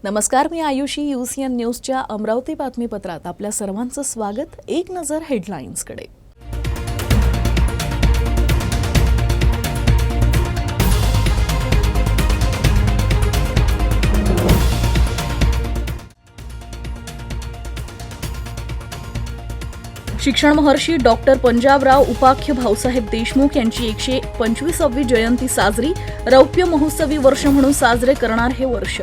नमस्कार, मी आयुषी. UCN न्यूजच्या अमरावती बातमीपत्रात आपल्या सर्वांचं स्वागत. एक नजर हेडलाईन्सकडे. शिक्षण महर्षी डॉक्टर पंजाबराव उपाख्य भाऊसाहेब देशमुख यांची 125वी जयंती साजरी. रौप्य महोत्सवी वर्ष म्हणून साजरे करणार हे वर्ष.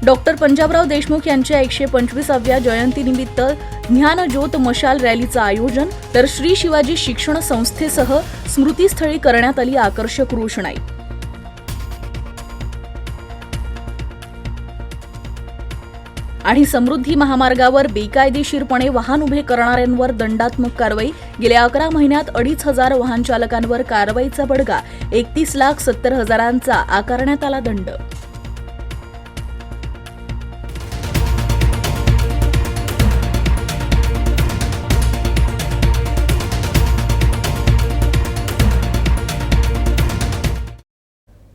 डॉक्टर पंजाबराव देशमुख यांच्या 125व्या जयंतीनिमित्त ज्ञानज्योत मशाल रॅलीचं आयोजन, तर श्री शिवाजी शिक्षण संस्थेसह स्मृतीस्थळी करण्यात आली आकर्षक रोषणाई. आणि समृद्धी महामार्गावर बेकायदेशीरपणे वाहन उभे करणाऱ्यांवर दंडात्मक कारवाई. गेल्या 11 महिन्यात 2,500 वाहन चालकांवर कारवाईचा बडगा. 31,70,000 आकारण्यात आला दंड.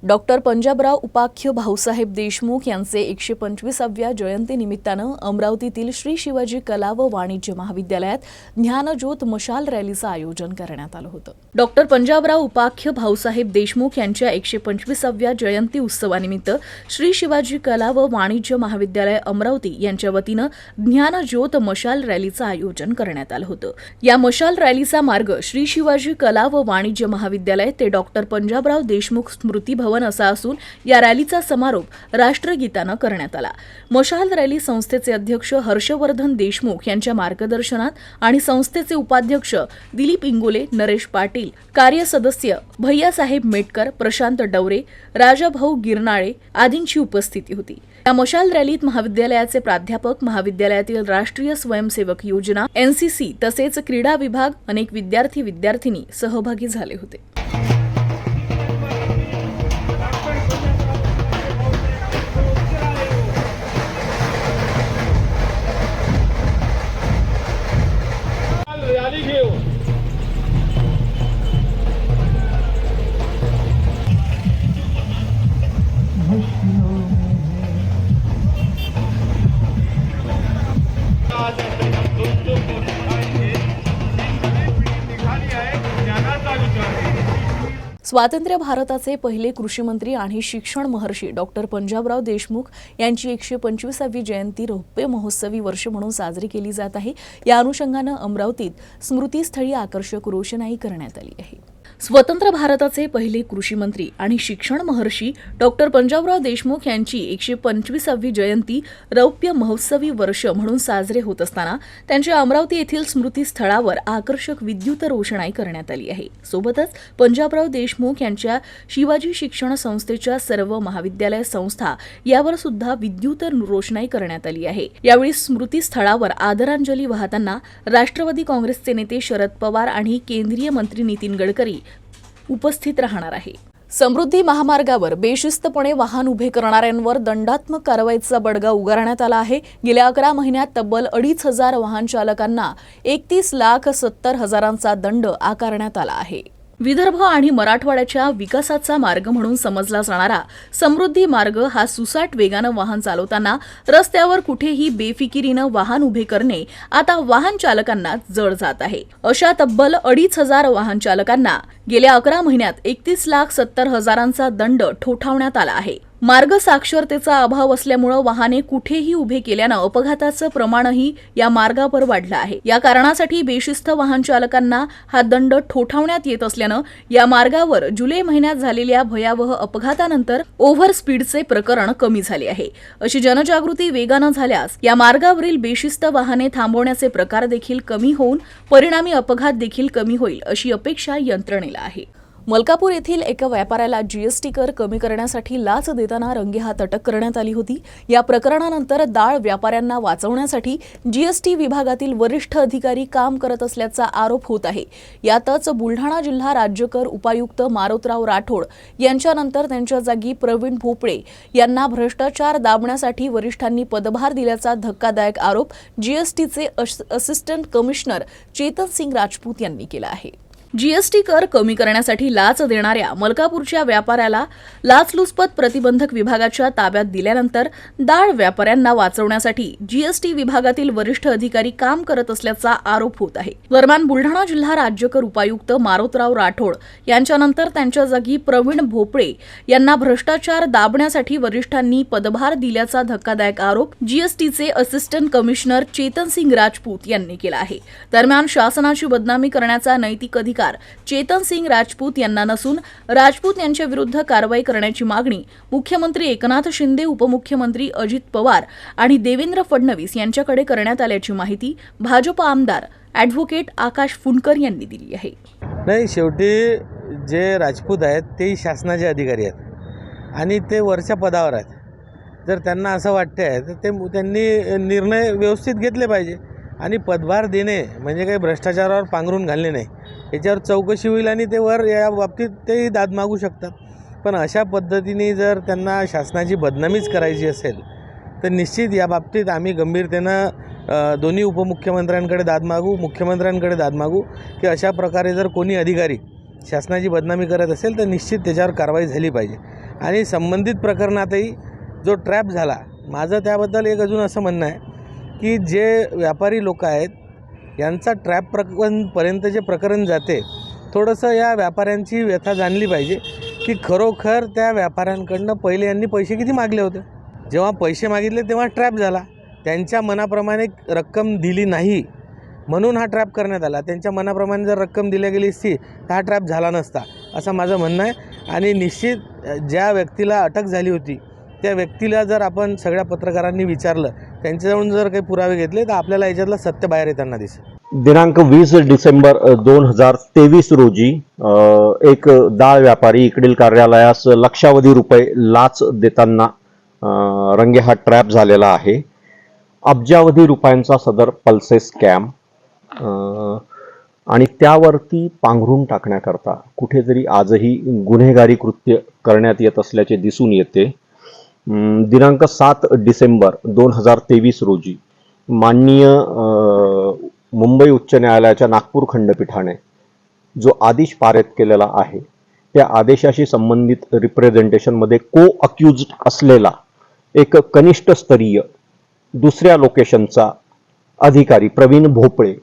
डॉक्टर पंजाबराव उपाख्य भाऊसाहेब देशमुख यांचे 125व्या जयंतीनिमित्तानं अमरावतीतील श्री शिवाजी कला व वाणिज्य महाविद्यालयात ज्ञानज्योत मशाल रॅलीचं आयोजन करण्यात आलं होतं. डॉक्टर पंजाबराव उपाख्य भाऊसाहेब देशमुख यांच्या 125व्या जयंती उत्सवानिमित्त श्री शिवाजी कला व वाणिज्य महाविद्यालय अमरावती यांच्या वतीनं ज्ञानज्योत मशाल रॅलीचं आयोजन करण्यात आलं होतं. या मशाल रॅलीचा मार्ग श्री शिवाजी कला व वाणिज्य महाविद्यालय ते डॉक्टर पंजाबराव देशमुख स्मृती भवन असा असून या रॅलीचा समारोप राष्ट्रगीतानं करण्यात आला. मशाल रॅली संस्थेचे अध्यक्ष हर्षवर्धन देशमुख यांच्या मार्गदर्शनात आणि संस्थेचे उपाध्यक्ष दिलीप इंगोले, नरेश पाटील, कार्यसदस्य भैयासाहेब मेटकर, प्रशांत डवरे, राजाभाऊ गिरनाळे आदींची उपस्थिती होती. या मशाल रॅलीत महाविद्यालयाचे प्राध्यापक, महाविद्यालयातील राष्ट्रीय स्वयंसेवक योजना, NCC तसेच क्रीडा विभाग, अनेक विद्यार्थी-विद्यार्थिनी सहभागी झाले होते. स्वातंत्र्य भारताचे पहिले कृषी मंत्री आणि शिक्षण महर्षी डॉक्टर पंजाबराव देशमुख यांची 125वी जयंती रौप्य महोत्सवी वर्ष म्हणून साजरी केली जात आहे. या अनुषंगानं अमरावतीत स्मृतीस्थळी आकर्षक रोषणाई करण्यात आली आहे. स्वतंत्र भारताचे पहिले कृषी मंत्री आणि शिक्षण महर्षी डॉक्टर पंजाबराव देशमुख यांची 125वी जयंती रौप्य महोत्सवी वर्ष म्हणून साजरे होत असताना त्यांच्या अमरावती येथील स्मृतीस्थळावर आकर्षक विद्युत रोषणाई करण्यात आली आहे. सोबतच पंजाबराव देशमुख यांच्या शिवाजी शिक्षण संस्थेच्या सर्व महाविद्यालय संस्था यावर सुद्धा विद्युत रोषणाई करण्यात आली आहे. यावेळी स्मृतीस्थळावर आदरांजली वाहताना राष्ट्रवादी काँग्रेसचे नेते शरद पवार आणि केंद्रीय मंत्री नितीन गडकरी उपस्थित राहणार आहे. समृद्धी महामार्गावर बेशिस्तपणे वाहन उभे करणाऱ्यांवर दंडात्मक कारवाईचा बडगा उगारण्यात आला आहे. गेल्या 11 महिन्यात तब्बल 2,500 वाहन चालकांना 31,70,000 दंड आकारण्यात आला आहे. विदर्भ आणि मराठवाड्याच्या विकासाचा मार्ग म्हणून समजला जाणारा समृद्धी मार्ग हा सुसाट वेगानं वाहन चालवताना रस्त्यावर कुठेही बेफिकिरीनं वाहन उभे करणे आता वाहन चालकांना जड जात आहे. अशा तब्बल 2,500 वाहन चालकांना गेल्या 11 महिन्यात 31,70,000 दंड ठोठावण्यात आला आहे. मार्ग साक्षरतेचा अभाव असल्यामुळे वाहने कुठेही उभे केल्यानं अपघाताचं प्रमाणही या मार्गावर वाढलं आहे. या कारणासाठी बेशिस्त वाहन चालकांना हा दंड ठोठावण्यात येत असल्यानं या मार्गावर जुलै महिन्यात झालेल्या भयावह अपघातानंतर ओव्हर स्पीडचे प्रकरण कमी झाले आहे. अशी जनजागृती वेगानं झाल्यास या मार्गावरील बेशिस्त वाहने थांबवण्याचे प्रकार देखील कमी होऊन परिणामी अपघात देखील कमी होईल अशी अपेक्षा यंत्रणेला आहे. मलकापूर येथील एका व्यापाऱ्याला जीएसटी कर कमी करण्यासाठी लाच देताना रंगेहात अटक करण्यात आली होती. या प्रकरणानंतर डाळ व्यापाऱ्यांना वाचवण्यासाठी जीएसटी विभागातील वरिष्ठ अधिकारी काम करत असल्याचा आरोप होत आहे. यातच बुलढाणा जिल्हा राज्यकर उपायुक्त मारोतराव राठोड यांच्यानंतर त्यांच्या जागी प्रवीण भोपळे यांना भ्रष्टाचार दाबण्यासाठी वरिष्ठांनी पदभार दिल्याचा धक्कादायक आरोप जीएसटीचे असिस्टंट कमिशनर चेतन सिंग राजपूत यांनी केला आहे. जीएसटी कर कमी करण्यासाठी लाच देणाऱ्या मलकापूरच्या व्यापाऱ्याला लाचलुचपत प्रतिबंधक विभागाच्या ताब्यात दिल्यानंतर डाळ व्यापाऱ्यांना वाचवण्यासाठी जीएसटी विभागातील वरिष्ठ अधिकारी काम करत असल्याचा आरोप होत आहे. दरम्यान बुलढाणा जिल्हा राज्यकर उपायुक्त मारोतराव राठोड यांच्यानंतर त्यांच्या जागी प्रवीण भोपळे यांना भ्रष्टाचार दाबण्यासाठी वरिष्ठांनी पदभार दिल्याचा धक्कादायक आरोप जीएसटीचे असिस्टंट कमिशनर चेतन सिंग राजपूत यांनी केला आहे. दरम्यान शासनाची बदनामी करण्याचा नैतिक अधिकार चेतन सिंग राजपूत यांना नसून राजपूत यांच्या विरुद्ध कारवाई करण्याची मागणी मुख्यमंत्री एकनाथ शिंदे, उपमुख्यमंत्री अजित पवार आणि देवेंद्र फडणवीस यांच्याकडे करण्यात आल्याची माहिती भाजप आमदार ॲडव्होकेट आकाश फुंडकर यांनी दिली आहे. नाही, शेवटी जे राजपूत आहेत तेही शासनाचे अधिकारी आहेत आणि ते वरच्या पदावर आहेत. जर त्यांना असं वाटते आहे तर त्यांनी निर्णय व्यवस्थित घेतले पाहिजे आणि पदभार देणे म्हणजे काही भ्रष्टाचारावर पांघरून घालणे नाही. याच्यावर चौकशी होईल आणि ते वर या बाबतीत तेही दाद मागू शकतात. पण अशा पद्धतीने जर त्यांना शासनाची बदनामीच करायची असेल तर निश्चित या बाबतीत आम्ही गंभीरतेनं दोन्ही उपमुख्यमंत्र्यांकडे दाद मागू, मुख्यमंत्र्यांकडे दाद मागू की अशा प्रकारे जर कोणी अधिकारी शासनाची बदनामी करत असेल तर निश्चित त्याच्यावर कारवाई झाली पाहिजे. आणि संबंधित प्रकरणातही जो ट्रॅप झाला, माझं त्याबद्दल एक अजून असं म्हणणं आहे की जे व्यापारी लोक आहेत यांचा ट्रॅप प्रकरणपर्यंत जे प्रकरण जाते, थोडंसं या व्यापाऱ्यांची व्यथा जाणली पाहिजे की खरोखर त्या व्यापाऱ्यांकडनं पहिले यांनी पैसे किती मागले होते. जेव्हा पैसे मागितले तेव्हा ट्रॅप झाला. त्यांच्या मनाप्रमाणे रक्कम दिली नाही म्हणून हा ट्रॅप करण्यात आला. त्यांच्या मनाप्रमाणे जर रक्कम दिली गेली असती तर हा ट्रॅप झाला नसता असं माझं म्हणणं आहे. आणि निश्चित ज्या व्यक्तीला अटक झाली होती त्या व्यक्तीला जर आपण सगळ्या पत्रकारांनी विचारलं, त्यांच्याजवळून जर काही पुरावे घेतले तर आपल्याला याच्यातलं सत्य बाहेर येताना दिसेल. दिनांक 20 डिसेंबर 2023 रोजी एक डाळ व्यापारी इकडील कार्यालयास लक्षावधी रुपये लाच देताना रंगेहात ट्रॅप झालेला आहे. अब्जावधी रुपयांचा सदर पल्सेस स्कॅम आणि त्यावरती पांघरून टाकण्याकरता कुठेतरी आजही गुन्हेगारी कृत्य करण्यात येत असल्याचे दिसून येते. दिनांक 7 डिसेंबर 2023 रोजी माननीय मुंबई उच्च न्यायालयाच्या नागपूर खंडपीठाने जो आदेश पारित केलेला आहे त्या आदेशाशी संबंधित रिप्रेझेंटेशनमध्ये को अक्युज्ड असलेला एक कनिष्ठ स्तरीय दुसऱ्या लोकेशनचा अधिकारी प्रवीण भोपळे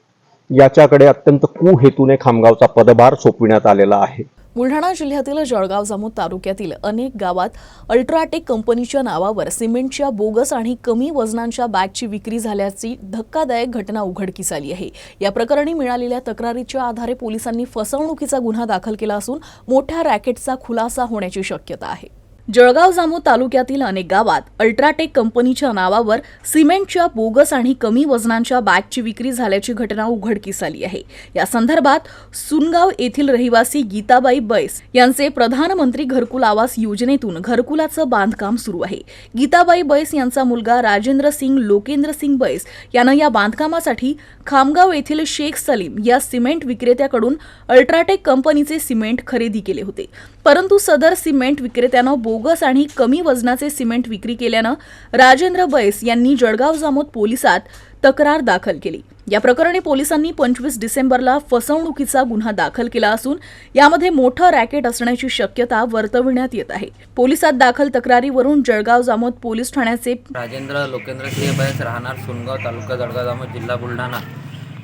याच्याकडे अत्यंत कुहेतूने खामगावचा पदभार सोपविण्यात आलेला आहे. बुलढाणा जिल्ह्यातील जळगाव जामोद तालुक्यातील अनेक गावात अल्ट्राटेक कंपनीच्या नावावर सिमेंटच्या बोगस आणि कमी वजनांच्या बॅगची विक्री झाल्याची धक्कादायक घटना उघडकीस आली आहे. या प्रकरणी मिळालेल्या तक्रारीच्या आधारे पोलिसांनी फसवणुकीचा गुन्हा दाखल केला असून मोठ्या रॅकेटचा खुलासा होण्याची शक्यता आहे. जळगाव जामोद तालुक्यातील अनेक गावात अल्ट्राटेक कंपनीच्या नावावर सिमेंटच्या बोगस आणि कमी वजनांच्या बॅगची विक्री झाल्याची घटना उघडकीस आली आहे. या संदर्भात सुनगाव येथील रहिवासी गीताबाई बैस यांचे प्रधानमंत्री घरकुल आवास योजनेतून घरकुलाचं बांधकाम सुरू आहे. गीताबाई बैस यांचा मुलगा राजेंद्र सिंग लोकेंद्र सिंग बैस यानं या बांधकामासाठी खामगाव येथील शेख सलीम या सिमेंट विक्रेत्याकडून अल्ट्राटेक कंपनीचे सिमेंट खरेदी केले होते. परंतु सदर सिमेंट विक्रेत्यानं बोगस आणि कमी वजनाचे सिमेंट विक्री केल्यानं राजेंद्र बैस यांनी जळगाव जामोद पोलिसात तक्रार दाखल केली. या प्रकरणी पोलिसांनी 25 डिसेंबरला फसवणुकीचा गुन्हा दाखल केला असून यामध्ये मोठं रॅकेट असण्याची शक्यता वर्तविण्यात येत आहे. पोलिसात दाखल तक्रारीवरून जळगाव जामोद पोलीस ठाण्याचे राजेंद्र लोकेंद्र सिंह बैस राहणार सुनगाव तालुका जळगाव जामोद जिल्हा बुलढाणा.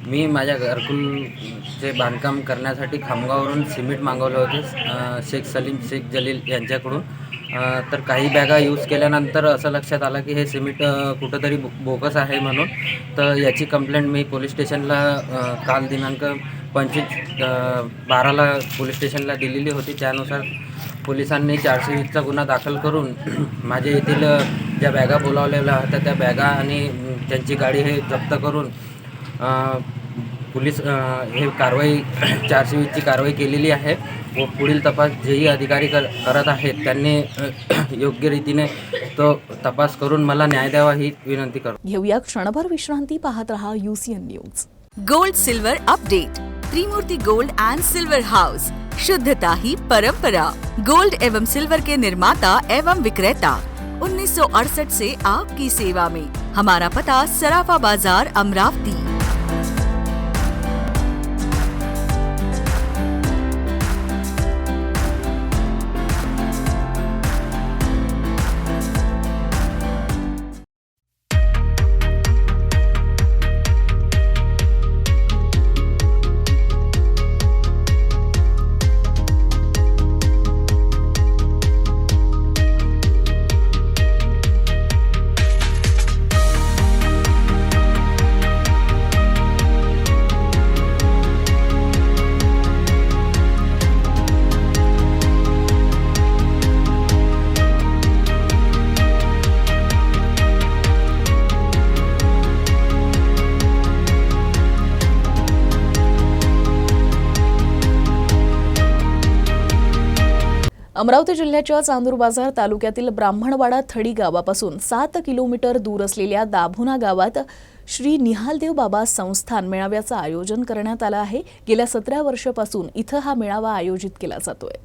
मी माझ्या घरकुलचे बांधकाम करण्यासाठी खामगाववरून सिमेंट मागवले होते शेख सलीम शेख जलील यांच्याकडून. तर काही बॅगा यूज केल्यानंतर असं लक्षात आलं की हे सिमेंट कुठंतरी बोगस आहे म्हणून. तर याची कंप्लेंट मी पोलीस स्टेशनला काल दिनांक 25/12ला पोलीस स्टेशनला दिलेली होती. त्यानुसार पोलिसांनी 420चा गुन्हा दाखल करून माझ्या येथील ज्या बॅगा बोलावलेल्या होत्या त्या बॅगा आणि त्यांची गाडी हे जप्त करून पोलीस हे कारवाई 420ची कारवाई केलेली आहे व पुढील तपास जेही अधिकारी करत आहेत त्यांनी योग्य रीतीने तो तपास करून मला न्याय द्यावा ही विनंती करतो. घेऊया क्षणभर विश्रांती. पाहत रहा UCN news. Gold silver update. Trimurti gold and silver house. शुद्धता ही परंपरा. गोल्ड एवं सिल्वर के निर्माता एवं विक्रेता 1968 से आपकी सेवा में. हमारा पता सराफा बाजार अमरावती. अमरावती जिल्ह्याच्या चांदूरबाजार तालुक्यातील ब्राह्मणवाडा थडी गावापासून 7 किलोमीटर दूर असलेल्या दाभोना गावात श्री निहालदेव बाबा संस्थान मेळाव्याचं आयोजन करण्यात आलं आहे। गेल्या 17 वर्षापासून इथं हा मेळावा आयोजित केला जातोय।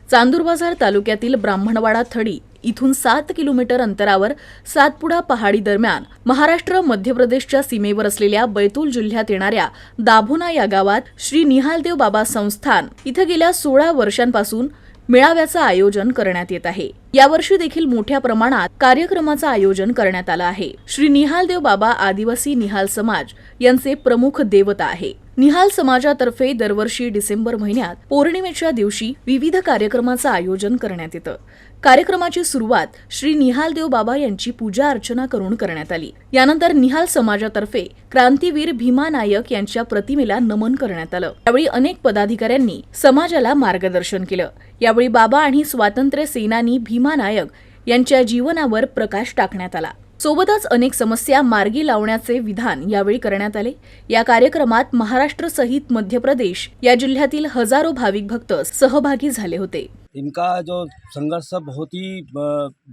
चांदूरबाजार तालुक्यातील ब्राह्मणवाडा थडी इथून 7 किलोमीटर अंतरावर सातपुडा पहाडी दरम्यान महाराष्ट्र मध्य प्रदेशच्या सीमेवर असलेल्या बैतूल जिल्ह्यात येणाऱ्या दाभोना या गावात श्री निहालदेव बाबा संस्थान इथं गेल्या 16 वर्षांपासून मेळाव्याचं आयोजन करण्यात येत आहे। यावर्षी देखील मोठ्या प्रमाणात कार्यक्रमाचं आयोजन करण्यात आलं आहे। श्री निहालदेव बाबा आदिवासी निहाल समाज यांचे प्रमुख देवता आहे। निहाल समाजातर्फे दरवर्षी डिसेंबर महिन्यात पौर्णिमेच्या दिवशी विविध कार्यक्रमाचं आयोजन करण्यात येतं। कार्यक्रमाची सुरुवात श्री निहालदेव बाबा यांची पूजा अर्चना करून करण्यात आली। यानंतर निहाल समाजातर्फे क्रांतीवीर भीमा नायक यांच्या प्रतिमेला नमन करण्यात आलं। यावेळी अनेक पदाधिकाऱ्यांनी समाजाला मार्गदर्शन केलं। यावेळी बाबा आणि स्वातंत्र्य सेनानी भीमा नायक यांच्या जीवनावर प्रकाश टाकण्यात आला। सोबतच अनेक समस्या मार्गी लावण्याचे विधान यावेळी करण्यात आले। या कार्यक्रमात महाराष्ट्र सहित मध्य प्रदेश या जिल्ह्यातील हजारो भाविक भक्त सहभागी झाले होते। इनका जो संघर्ष बहुत ही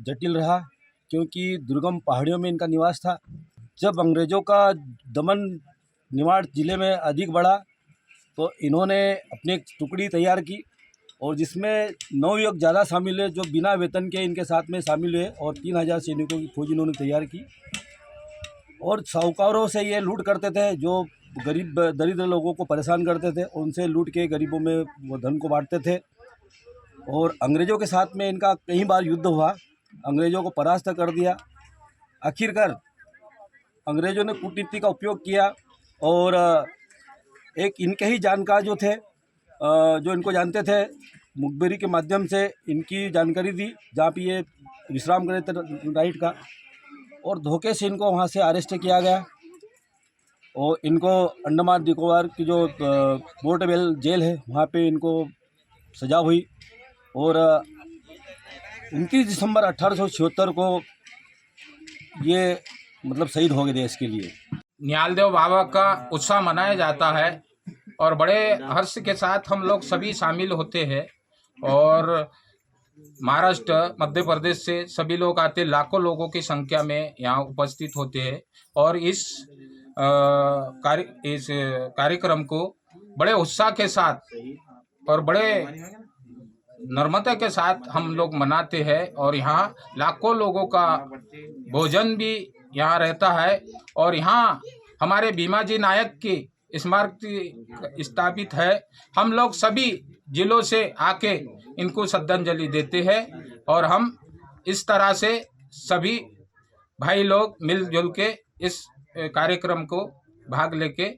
जटिल रहा, क्योंकि दुर्गम पहाड़ियों में इनका निवास था। जब अंग्रेज़ों का दमन निवाड़ ज़िले में अधिक बढ़ा तो इन्होंने अपनी एक टुकड़ी तैयार की और जिसमें 9 युवक ज़्यादा शामिल हुए जो बिना वेतन के इनके साथ में शामिल हुए और 3000 सैनिकों की फौज इन्होंने तैयार की और साहूकारों से ये लूट करते थे। जो गरीब दरिद्र लोगों को परेशान करते थे उनसे लूट के गरीबों में वो धन को बांटते थे। और अंग्रेज़ों के साथ में इनका कई बार युद्ध हुआ, अंग्रेज़ों को परास्त कर दिया। आखिरकार अंग्रेज़ों ने कूटनीति का उपयोग किया और एक इनके ही जानकार जो थे, जो इनको जानते थे, मुखबिरी के माध्यम से इनकी जानकारी दी जहाँ पे ये विश्राम करे थे नाइट का, और धोखे से इनको वहाँ से अरेस्ट किया गया और इनको अंडमान निकोबार की जो पोर्टेबल जेल है वहाँ पे इनको सजा हुई और 29 दिसंबर 1876 को ये मतलब शहीद हो गए देश के लिए। निहालदेव बाबा का उत्सव मनाया जाता है और बड़े हर्ष के साथ हम लोग सभी शामिल होते हैं और महाराष्ट्र मध्य प्रदेश से सभी लोग आते, लाखों लोगों की संख्या में यहाँ उपस्थित होते हैं और इस कार्यक्रम को बड़े उत्साह के साथ और बड़े नर्मता के साथ हम लोग मनाते हैं और यहाँ लाखों लोगों का भोजन भी यहाँ रहता है और यहाँ हमारे भीमाजी नायक की स्मारक स्थापित है। हम लोग सभी जिलों से आके इनको श्रद्धांजलि देते हैं और हम इस तरह से सभी भाई लोग मिलजुल के इस कार्यक्रम को भाग लेके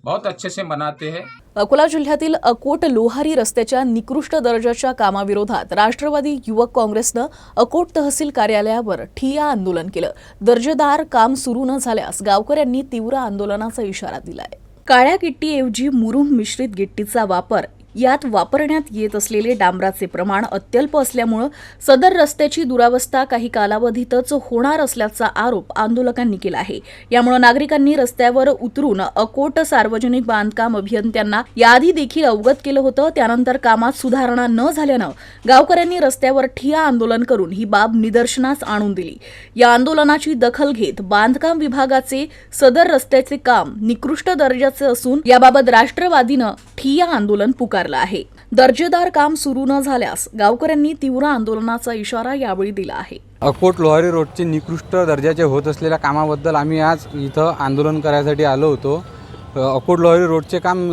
बहुत अच्छे से मनाते हैं। अकोला जिल्ह्यातील अकोट लोहारी रस्त्याच्या निकृष्ट दर्जाच्या कामाविरोधात राष्ट्रवादी युवक काँग्रेसनं अकोट तहसील कार्यालयावर ठिय्या आंदोलन केलं। दर्जेदार काम सुरू न झाल्यास गावकऱ्यांनी तीव्र आंदोलनाचा इशारा दिलाय। काळ्या गिट्टीऐवजी मुरुम मिश्रित गिट्टीचा वापर यात वापरण्यात येत असलेले डांबराचे प्रमाण अत्यल्प असल्यामुळे सदर रस्त्याची दुरावस्था काही कालावधीतच होणार असल्याचा आरोप आंदोलकांनी केला आहे। यामुळे नागरिकांनी रस्त्यावर उतरून अकोट सार्वजनिक बांधकाम अभियंत्यांना याआधी देखील अवगत केलं होतं। त्यानंतर कामात सुधारणा न झाल्यानं गावकऱ्यांनी रस्त्यावर ठिय्या आंदोलन करून ही बाब निदर्शनास आणून दिली। या आंदोलनाची दखल घेत बांधकाम विभागाचे सदर रस्त्याचे काम निकृष्ट दर्जाचे असून याबाबत राष्ट्रवादीनं ठिय्या आंदोलन पुकारलं आहे। दर्जेदार काम सुरू न झाल्यास गावकऱ्यांनी तीव्र आंदोलनाचा इशारा यावेळी दिला आहे। अकोट लोहारी रोडचे निकृष्ट दर्जाचे होत असलेल्या कामाबद्दल आम्ही आज इथं आंदोलन करायसाठी आलो होतो। अकोट लोहारी रोडचे काम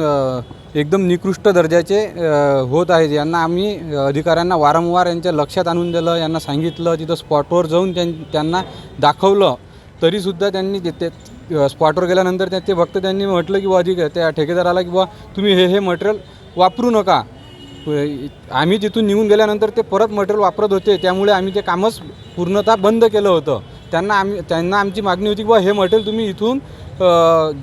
एकदम निकृष्ट दर्जाचे होत आहेत। यांना आम्ही अधिकाऱ्यांना वारंवार यांच्या लक्षात आणून दिलं, यांना सांगितलं, तिथं स्पॉटवर जाऊन त्यांना दाखवलं, तरीसुद्धा त्यांनी स्पॉटवर गेल्यानंतर ते फक्त त्यांनी म्हटलं की अधिक त्या ठेकेदाराला की तुम्ही हे मटेरियल वापरू नका। आम्ही तिथून निघून गेल्यानंतर ते परत मटेरियल वापरत होते, त्यामुळे आम्ही ते कामच पूर्णतः बंद केलं होतं। त्यांना आमची मागणी होती की हे मटेरियल तुम्ही इथून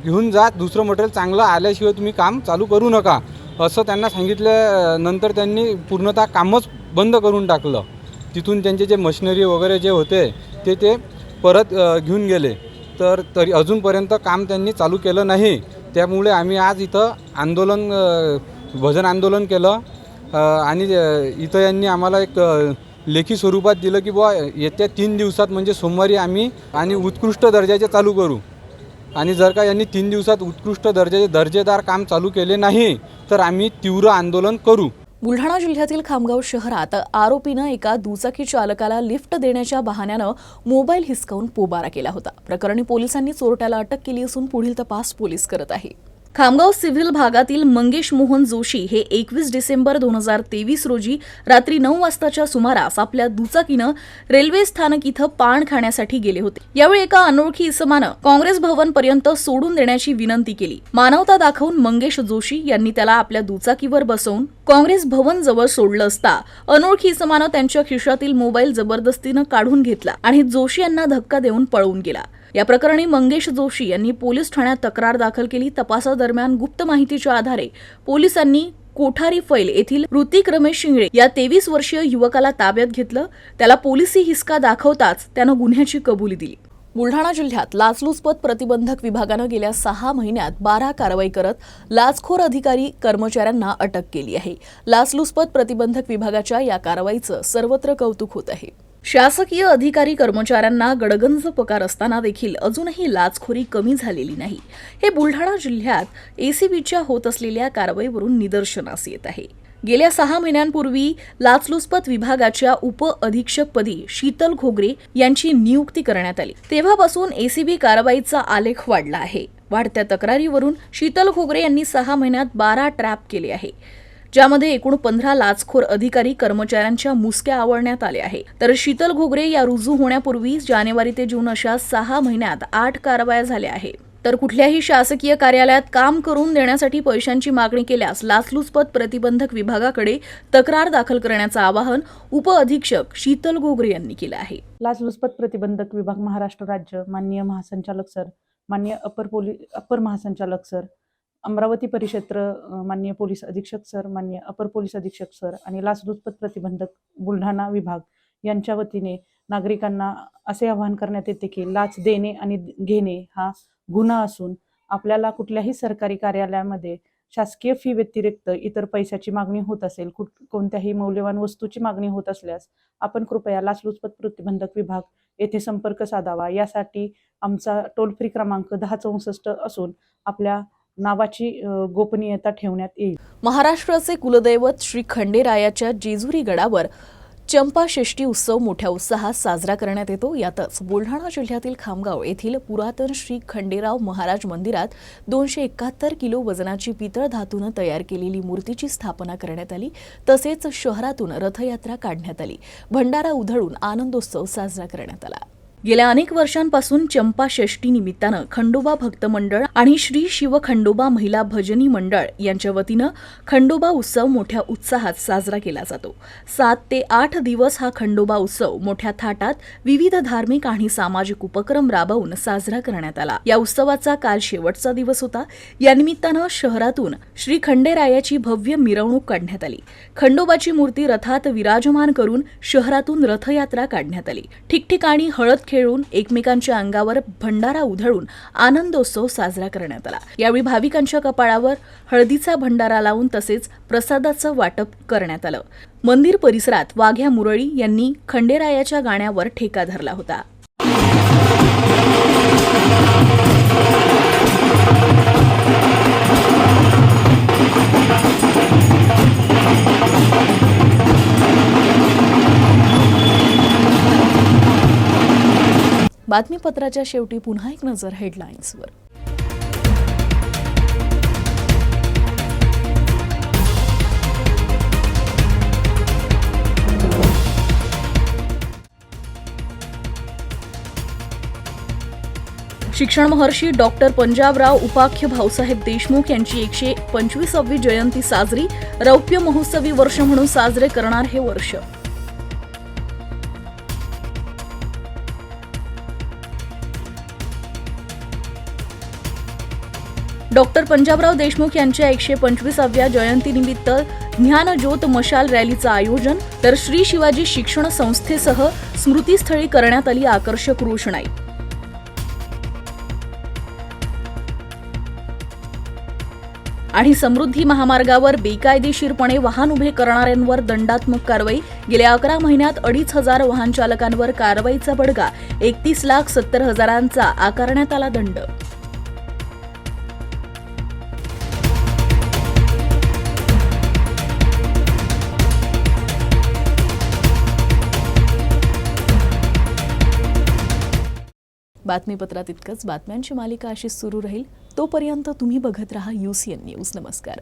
घेऊन जा, दुसरं मटेरियल चांगलं आल्याशिवाय तुम्ही काम चालू करू नका असं त्यांना सांगितल्यानंतर त्यांनी पूर्णतः कामच बंद करून टाकलं। तिथून त्यांचे जे मशिनरी वगैरे जे होते ते परत घेऊन गेले, तरी अजूनपर्यंत काम त्यांनी चालू केलं नाही। त्यामुळे आम्ही आज इथं भजन आंदोलन केलं आणि इथं यांनी आम्हाला एक लेखी स्वरूपात दिलं की बुवा येत्या 3 दिवसात म्हणजे सोमवारी आम्ही आणि उत्कृष्ट दर्जाचे चालू करू. आणि जर का यांनी 3 दिवसात उत्कृष्ट दर्जाचे दर्जेदार काम चालू केले नाही तर आम्ही तीव्र आंदोलन करू. बुलढाणा जिल्ह्यातील खामगाव शहरात आरोपीनं एका दुचाकी चालकाला लिफ्ट देण्याच्या बहाण्यानं मोबाईल हिसकावून पोबारा केला होता. प्रकरणी पोलिसांनी चोरट्याला अटक केली असून पुढील तपास पोलीस करत आहे. खामगाव सिव्हिल भागातील मंगेश मोहन जोशी हे 21 डिसेंबर 2023 रोजी रात्री 9 वाजताच्या सुमारास आपल्या दुचाकीनं रेल्वे स्थानक इथं पान खाण्यासाठी गेले होते. यावेळी एका अनोळखी इसमानं काँग्रेस भवन पर्यंत सोडून देण्याची विनंती केली. मानवता दाखवून मंगेश जोशी यांनी त्याला आपल्या दुचाकीवर बसवून काँग्रेस भवन जवळ सोडलं असता अनोळखी इसमानं त्यांच्या खिशातील मोबाईल जबरदस्तीनं काढून घेतला आणि जोशी यांना धक्का देऊन पळून गेला. या प्रकरणी मंगेश जोशी यांनी पोलीस ठाण्यात तक्रार दाखल केली. तपासादरम्यान गुप्त माहितीच्या आधारे पोलिसांनी कोठारी फैल येथील ऋतिक रमेश शिंगळे या 23 वर्षीय युवकाला ताब्यात घेतलं. त्याला पोलिसी हिसका दाखवताच त्यानं गुन्ह्याची कबुली दिली. बुलढाणा जिल्ह्यात लाचलुचपत प्रतिबंधक विभागानं गेल्या 6 महिन्यात 12 कारवाई करत लाचखोर अधिकारी कर्मचाऱ्यांना अटक केली आहे. लाचलुचपत प्रतिबंधक विभागाच्या या कारवाईचं सर्वत्र कौतुक होत आहे. शासकीय अधिकारी कर्मचाऱ्यांना गडगंज पगार असताना देखील अजूनही लाचखोरी कमी झालेली नाही. हे बुलढाणा जिल्ह्यात एसीबीच्या होत असलेल्या कारवाईवरून निदर्शनास येत आहे. गेल्या 6 महिन्यांपूर्वी लाचलुचपत विभागाच्या उप अधीक्षकपदी शीतल घोगरे यांची नियुक्ती करण्यात आली. तेव्हापासून एसीबी कारवाईचा आलेख वाढला आहे. वाढत्या तक्रारीवरून शीतल घोगरे यांनी 6 महिन्यात 12 ट्रॅप केले आहे, ज्यामध्ये एकूण 15 लाचखोर अधिकारी कर्मचाऱ्यांच्या मुसक्या आवळण्यात आल्या आहे. तर शीतल घोगरे या रुजू होण्यापूर्वी जानेवारी ते जून अशा 6 महिन्यात 8 कारवाया झाल्या आहेत. तर कुठल्याही शासकीय कार्यालयात काम करून देण्यासाठी पैशांची मागणी केल्यास लाचलुचपत प्रतिबंधक विभागाकडे तक्रार दाखल करण्याचं आवाहन उप अधीक्षक शीतल घोगरे यांनी केलं आहे. लाचलुचपत प्रतिबंधक विभाग महाराष्ट्र राज्य, माननीय महासंचालक सर, माननीय अपर महासंचालक सर, अमरावती परिक्षेत्र माननीय पोलीस अधीक्षक सर, माननीय अपर पोलीस अधीक्षक सर आणि लाचलुचपत प्रतिबंधक बुलढाणा विभाग यांच्या वतीने नागरिकांना असे आवाहन करण्यात येते की लाच देणे आणि घेणे हा गुन्हा असून आपल्याला कुठल्याही सरकारी कार्यालयामध्ये शासकीय फी व्यतिरिक्त इतर पैशाची मागणी होत असेल, कोणत्याही मौल्यवान वस्तूची मागणी होत असल्यास आपण कृपया लाचलुचपत प्रतिबंधक विभाग येथे संपर्क साधावा. यासाठी आमचा टोल फ्री क्रमांक 1064 असून आपल्या नावाची गोपनीयता ठेवण्यात येईल. महाराष्ट्राचे कुलदैवत श्री खंडेरायाच्या जेजुरी गडावर चंपाषष्ठी उत्सव मोठ्या उत्साहात साजरा करण्यात येतो. यातच बुलढाणा जिल्ह्यातील खामगाव येथील पुरातन श्री खंडेराव महाराज मंदिरात 271 किलो वजनाची पितळ धातूनं तयार केलेली मूर्तीची स्थापना करण्यात आली. तसेच शहरातून रथयात्रा काढण्यात आली. भंडारा उधळून आनंदोत्सव साजरा करण्यात आला. गेल्या अनेक वर्षांपासून चंपाषष्ठी निमित्तानं खंडोबा भक्त मंडळ आणि श्री शिव खंडोबा महिला भजनी मंडळ यांच्या वतीनं खंडोबा उत्सव मोठ्या उत्साहात साजरा केला जातो. 7 ते 8 दिवस हा खंडोबा उत्सव मोठ्या थाटात विविध धार्मिक आणि सामाजिक उपक्रम राबवून साजरा करण्यात आला. या उत्सवाचा काल शेवटचा दिवस होता. या निमित्तानं शहरातून श्री खंडेरायाची भव्य मिरवणूक काढण्यात आली. खंडोबाची मूर्ती रथात विराजमान करून शहरातून रथयात्रा काढण्यात आली. ठिकठिकाणी हळद खेळून एकमेकांच्या अंगावर भंडारा उधळून आनंदोत्सव साजरा करण्यात आला. यावेळी भाविकांच्या कपाळावर हळदीचा भंडारा लावून तसेच प्रसादाचं वाटप करण्यात आलं. मंदिर परिसरात वाघ्या मुरळी यांनी खंडेरायाच्या गाण्यावर ठेका धरला होता. बातमीपत्राच्या शेवटी पुन्हा एक नजर हेडलाईन्सवर. शिक्षण महर्षी डॉक्टर पंजाबराव उपाख्य भाऊसाहेब देशमुख यांची 125वी जयंती साजरी. रौप्य महोत्सवी वर्ष म्हणून साजरे करणार हे वर्ष. डॉक्टर पंजाबराव देशमुख यांच्या 125व्या जयंतीनिमित्त ज्ञानज्योत मशाल रॅलीचं आयोजन. तर श्री शिवाजी शिक्षण संस्थेसह स्मृतीस्थळी करण्यात आली आकर्षक रोषणाई. आणि समृद्धी महामार्गावर बेकायदेशीरपणे वाहन उभे करणाऱ्यांवर दंडात्मक कारवाई. गेल्या 11 महिन्यात 2,500 वाहन चालकांवर कारवाईचा बडगा. 31,70,000 आकारण्यात आला दंड. बातमीपत्रात इतकंच. बातम्यांची मालिका अशीच सुरू राहील. तोपर्यंत तुम्ही बघत राहा UCN न्यूज. नमस्कार.